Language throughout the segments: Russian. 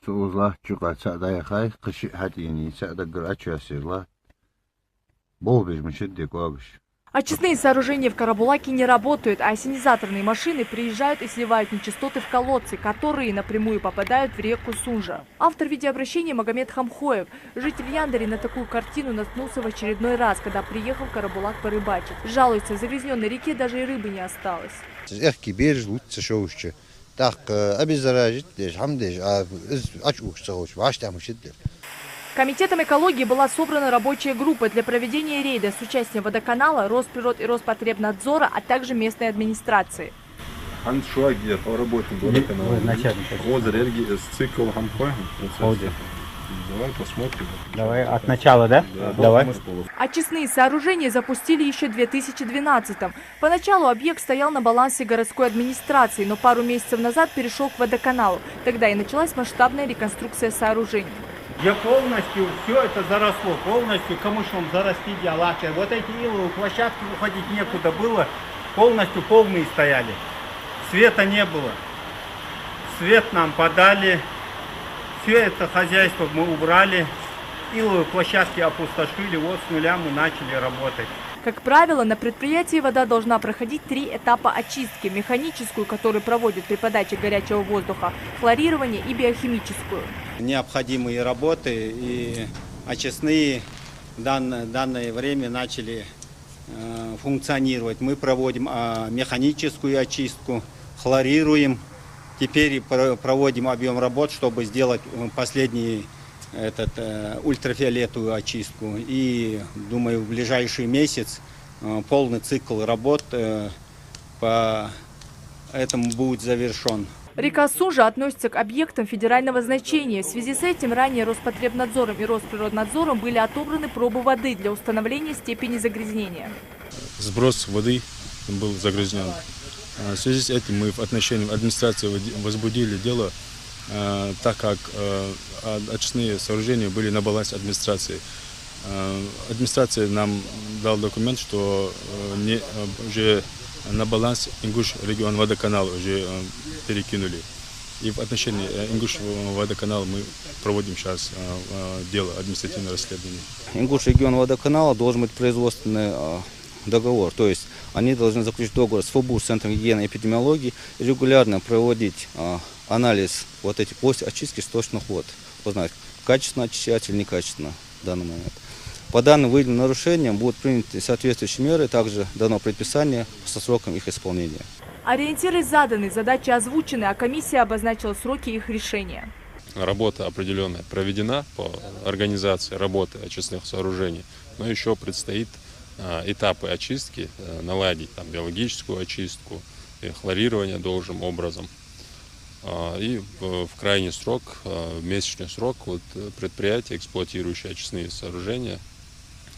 Тузла чука цадай хай кыши хатини цада грачасила. Болбиш мышит декуабиш. Очистные сооружения в Карабулаке не работают, а ассенизаторные машины приезжают и сливают нечистоты в колодцы, которые напрямую попадают в реку Сунжа. Автор видеообращения Магомед Хамхоев, житель Яндари, на такую картину наткнулся в очередной раз, когда приехал в Карабулак порыбачить. Жалуется, в загрязненной реке даже и рыбы не осталось. Так, обеззаражить, Комитетом экологии была собрана рабочая группа для проведения рейда с участием водоканала, Росприрод и Роспотребнадзора, а также местной администрации. Давай посмотрим. Давай от начала, да? Давай. Очистные сооружения запустили еще в 2012-м. Поначалу объект стоял на балансе городской администрации, но пару месяцев назад перешел к водоканалу. Тогда и началась масштабная реконструкция сооружений. Где полностью все это заросло, полностью камышом зарасти диалаки. Вот эти иловые площадки уходить некуда было, полностью полные стояли. Света не было. Свет нам подали. Все это хозяйство мы убрали, иловые площадки опустошили, вот с нуля мы начали работать. Как правило, на предприятии вода должна проходить 3 этапа очистки. Механическую, которую проводят при подаче горячего воздуха, хлорирование и биохимическую. Необходимые работы и очистные в данное время начали функционировать. Мы проводим механическую очистку, хлорируем. Теперь проводим объем работ, чтобы сделать последнюю ультрафиолетовую очистку. И, думаю, в ближайший месяц полный цикл работ по этому будет завершен. Река Сунжа относится к объектам федерального значения. В связи с этим ранее Роспотребнадзором и Росприроднадзором были отобраны пробы воды для установления степени загрязнения. Сброс воды был загрязнен. В связи с этим мы в отношении администрации возбудили дело, так как очистные сооружения были на балансе администрации. Администрация нам дала документ, что уже на баланс Ингуш регион водоканал уже перекинули. И в отношении Ингуш водоканала мы проводим сейчас дело административного расследования. Ингуш регион водоканала должен быть производственный договор, то есть они должны заключить договор с ФОБУ, Центром гигиены и эпидемиологии, и регулярно проводить анализ вот этих после очистки сточных вод, узнать, качественно очищать или некачественно в данный момент. По данным выявленным нарушениям будут приняты соответствующие меры, также дано предписание со сроком их исполнения. Ориентиры заданы, задачи озвучены, а комиссия обозначила сроки их решения. Работа определенная проведена по организации работы очистных сооружений, но еще предстоит этапы очистки, наладить там биологическую очистку, и хлорирование должным образом. И в крайний срок, в месячный срок, вот предприятия, эксплуатирующие очистные сооружения,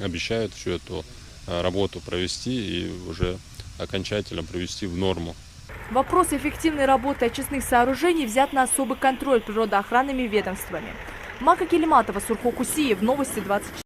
обещают всю эту работу провести и уже окончательно привести в норму. Вопрос эффективной работы очистных сооружений взят на особый контроль природоохранными ведомствами. Мака Келиматова, Сурхо Кусиев, Новости 24.